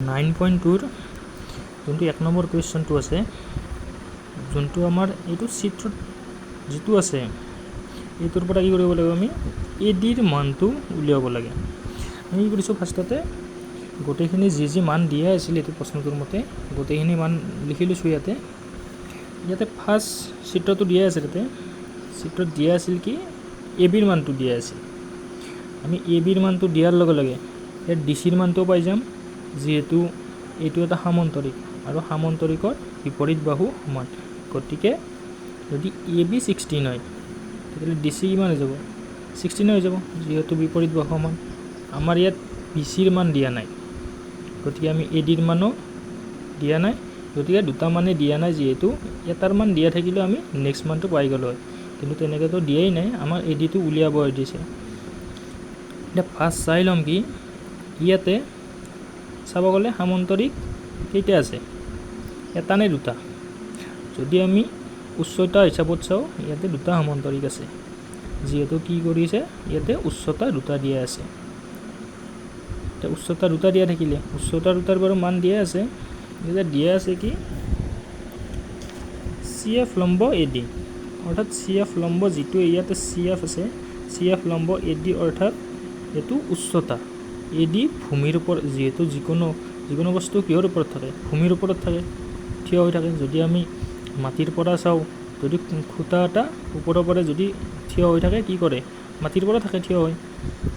9.2 যোনটো 1 নম্বৰ কুৱেশ্যনটো আছে যোনটো আমাৰ এইটো চিত্ৰত যেটো আছে এইটোৰ পৰা কি কৰিব লাগিব আমি এডিৰ মানটো উলিয়াব লাগে আমি কি কৰিছো ফাৰ্ষ্টতে গোটেইখিনি যি মান দিয়া আছিল এইটো প্ৰশ্নটোৰ মতে গোটেইখিনি মান লিখি লৈছো ইয়াতে ফাৰ্ষ্ট চিত্ৰটো দিয়া আছে চিত্ৰত দিয়া আছিল কি এবিৰ মানটো দিয়া আছিল আমি এবিৰ মানটো দিয়াৰ লগে লগে এৰ ডিসিৰ মানটো পাই যাম যেহেতু এইটো এটা সামান্তৰিক আৰু সামান্তৰিকৰ বিপৰীত বাহু সমান গতিকে যদি AB 16 হয় তেতিয়াহ'লে DC কিমান হৈ যাব 16 হৈ যাব যেহেতু বিপৰীত বাহু সমান আমাৰ ইয়াত BCৰ মান দিয়া নাই গতিকে আমি ADৰ মানো দিয়া নাই গতিকে দুটা মানে দিয়া নাই যেহেতু এটাৰ মান দিয়া থাকিলে আমি নেক্সট মানটো পাই গ'ল হয় কিন্তু তেনেকৈ তো দিয়াই নাই আমাৰ ADটো উলিয়াব দিছে এটা ফাৰ্ষ্ট চাই লম কি ইয়াতে চাব গ'লে সামান্তৰিক কেইটা আছে এটা নে দুটা যদি আমি উচ্চতা হিচাপত চাও ইয়াতে দুটা সামান্তৰিক আছে যেহেতু কি কৰিছে ইয়াতে উচ্চতা দুটা দিয়া আছে তে উচ্চতা দুটা দিয়া থাকিলে উচ্চতা দুটাৰ বাৰু মান দিয়া আছে এটা দিয়া আছে কি CF লম্ব AD অৰ্থাৎ CF লম্ব যেটো ইয়াতে CF আছে CF লম্ব AD অৰ্থাৎ এটো উচ্চতা AD ভূমিৰ ওপৰত যেহেতু যিকোনো বস্তু কিহৰ ওপৰত থাকে ভূমিৰ ওপৰত থাকে থিয় হৈ থাকে যদি আমি মাটিৰ পৰা চাও যদি খুঁটা এটা ওপৰৰ পৰা যদি থিয় হৈ থাকে কি কৰে মাটিৰ পৰা থাকে থিয় হৈ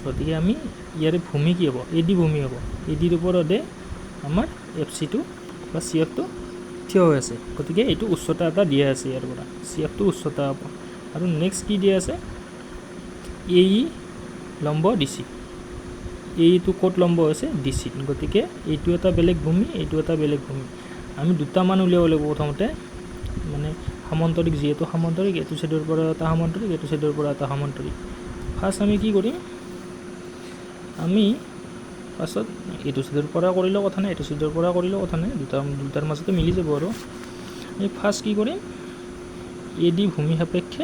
গতিকে আমি ইয়াৰে ভূমি কি হ'ব AD ভূমি হ'ব ADৰ ওপৰতে আমাৰ FC টো বা CF টো থিয় হৈ আছে গতিকে এইটো উচ্চতা এটা দিয়া আছে ইয়াৰ পৰা CF টো উচ্চতা হ'ব আৰু নেক্সট কি দিয়া আছে AE লম্ব DC এইটো কোট লম্ব আছে DC গতিকে এইটো এটা বেলেগ ভূমি এইটো এটা বেলেগ ভূমি আমি দুটা মান উলিয়াব লাগিব প্ৰথমতে মানে সামান্তৰিক যেহেতু সামান্তৰিক এটো সাইডৰ পৰা এটা সামান্তৰিক এটো সাইডৰ পৰা এটা সামান্তৰিক ফাৰ্স্ট আমি কি কৰিম আমি ফাৰ্স্টত এটো সাইডৰ পৰা কৰিলে কথা নাই এটো সাইডৰ পৰা কৰিলে কথা নাই দুটাৰ মাজতে মিলি যাব আৰু আমি ফাৰ্স্ট কি কৰিম AD ভূমি সাপেক্ষে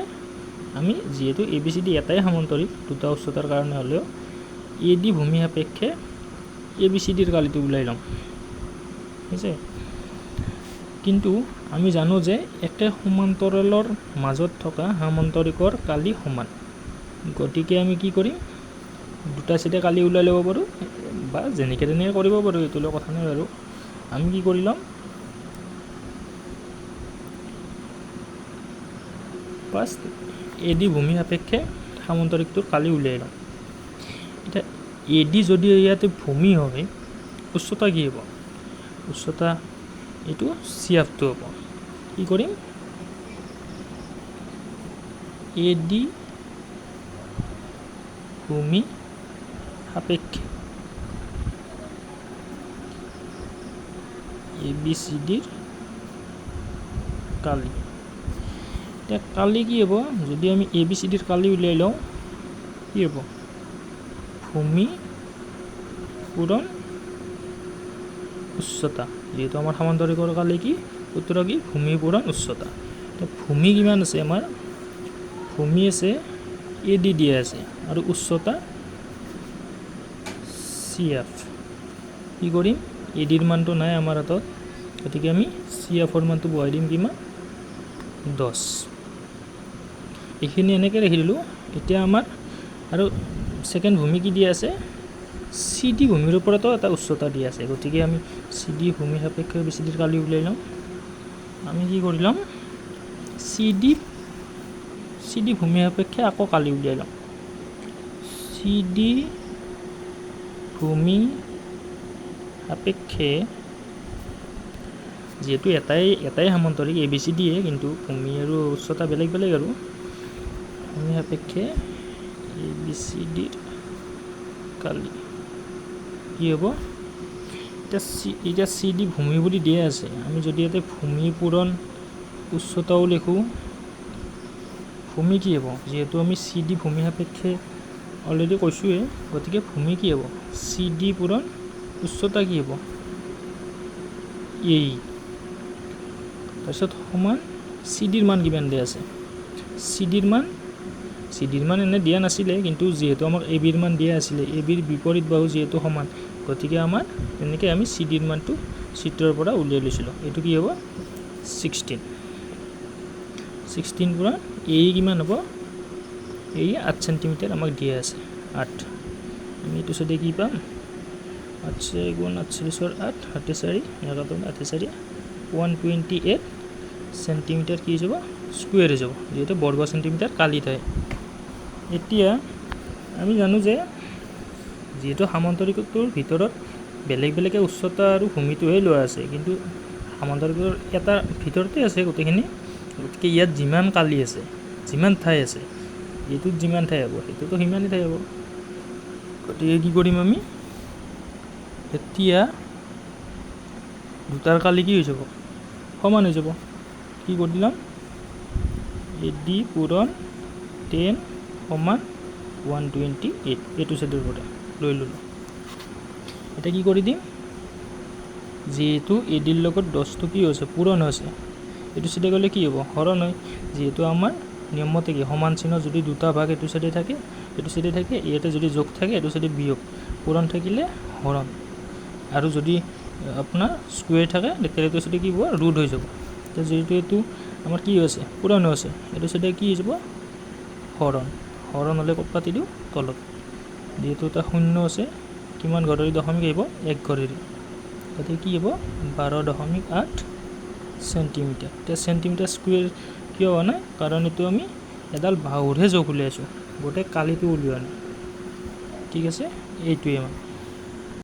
আমি যেহেতু ABCD এটাই সামান্তৰিক দুটা উচ্চতাৰ কাৰণে হলেও AD ভূমি সাপেক্ষে ABCDৰ কালিটো উলাই লম আছে কিন্তু আমি জানো যে একে সমান্তৰালৰ মাজত থকা সামান্তৰিকৰ কালি সমান গতিকে আমি কি কৰিম দুটা সাইডে কালি উলাই লব পাৰো বা যেনেকে তেনেকে কৰিব পাৰো এটোলে কথা নাই আৰু আমি কি কৰি লম ফাৰ্স্ট AD ভূমি সাপেক্ষে সামান্তৰিকটোৰ কালি উলাই লম এটা AD যদি ইয়াতে ভূমি হয় উচ্চতা কি হ'ব উচ্চতা এইটো CF টো হ'ব কি কৰিম AD ভূমি সাপেক্ষে ABCDৰ কালি এটা কালি কি হ'ব যদি আমি ABCDৰ কালি উলাই লওঁ কি হ'ব ভূমি পূৰণ উচ্চতা যেহেতু আমাৰ সামান্তৰিকৰ কালি কি উত্তৰ কি ভূমি পূৰণ উচ্চতা তো ভূমি কিমান আছে আমাৰ ভূমি আছে AD দিয়া আছে আৰু উচ্চতা CF কি কৰিম ADৰ মানটো নাই আমাৰ হাতত গতিকে আমি CFৰ মানটো বহাই দিম কিমান 10 এইখিনি এনেকৈ ৰাখি দিলো এতিয়া আমাৰ আৰু সেকেন্ড ভূমি কি দিয়া আছে CD ভূমিৰ ওপৰতো এটা উচ্চতা দিয়া আছে গতিকে আমি CD ভূমি সাপেক্ষে ABCDৰ কালি উলাই লম আমি কি কৰিলাম CD ভূমি সাপেক্ষে আকৌ কালি উলাই লম CD ভূমি সাপেক্ষে যেহেতু এটাই সামান্তৰিক ABCD কিন্তু ভূমি আৰু উচ্চতা বেলেগ বেলেগ আৰু ভূমি সাপেক্ষে ABCDৰ কালি কি হ'ব এটা CD ভূমি বুলি দিয়া আছে আমি যদি ইয়াতে ভূমি পূৰণ উচ্চতাও লিখো ভূমি কি হ'ব যেহেতু আমি CD ভূমি সাপেক্ষে অলৰেডি কৈছোৱে গতিকে ভূমি কি হ'ব CD পূৰণ উচ্চতা কি হ'ব এই তাৰপিছত সমান CDৰ মান কিমান দিয়া আছে CDৰ মান এনে দিয়া নাছিলে কিন্তু যেহেতু আমাক ABৰ মান দিয়া আছিলে ABৰ বিপৰীত বাহু যেহেতু সমান গতিকে আমাৰ এনেকৈ আমি চি ডিৰ মানটো চিত্ৰৰ পৰা উলিয়াই লৈছিলোঁ। এইটো কি হ'ব 16 পৰা এই কিমান হ'ব, এই 8 সেণ্টিমিটাৰ আমাক দিয়া আছে 8। আমি এইটো চাইডে কি পাম 8 গুণ 8 8 4 4 128 সেণ্টিমিটাৰ কি যাব স্কুৱেৰ হৈ যাব, যিহেতু বৰ্গ সেণ্টিমিটাৰ কালি থাকে। এতিয়া আমি জানো যে যিহেতু সামান্তৰিকটোৰ ভিতৰত বেলেগ বেলেগে উচ্চতা আৰু ভূমিটোহে লোৱা আছে, কিন্তু সামান্তৰিকৰ এটা ভিতৰতে আছে গোটেইখিনি। গতিকে ইয়াত যিমান কালি আছে, যিমান ঠাই আছে, এইটোত যিমান ঠাই হ'ব সেইটোতো সিমানেই ঠাই হ'ব। গতিকে কি কৰিম আমি, এতিয়া দুটাৰ কালি কি হৈ যাব সমান হৈ যাব। কি কৰি দিলাম AD পূৰণ 10 সমান 128 এইটো চাইডৰ পৰা লৈ ল'লোঁ। এতিয়া কি কৰি দিম, যিহেতু ADৰ লগত 10টো কি হৈছে পূৰণ হৈছে, এইটো চাইডে গ'লে কি হ'ব হৰণ হয়। যিহেতু আমাৰ নিয়মতে কি সমান চিহ্ন যদি দুটা ভাগ এইটো চাইডে থাকে এইটো চাইডে থাকে, ইয়াতে যদি যোগ থাকে এইটো চাইডে বিয়োগ, পূৰণ থাকিলে হৰণ, আৰু যদি আপোনাৰ স্কুৱেৰ থাকে তেতিয়া এইটো চাইডে কি হ'ব ৰুট হৈ যাব। এতিয়া যিহেতু এইটো আমাৰ কি হৈছে পূৰণ হৈছে, এইটো চাইডে কি হৈ যাব হৰণ, হৰণ হ'লে ক'ত পাতি দিওঁ তলত। যিহেতু এটা শূন্য আছে, কিমান ঘৰেৰি দশমিক আহিব 1 ঘৰেৰি, গতিকে কি হ'ব 12.8 সেণ্টিমিটাৰ। এতিয়া সেণ্টিমিটাৰ স্কুৱেৰ কিয় হোৱা নাই, কাৰণ এইটো আমি এডাল বাহুৰহে জোখ উলিয়াইছোঁ, গোটেই কালিটো উলিওৱা নাই। ঠিক আছে, এইটোৱে মানে।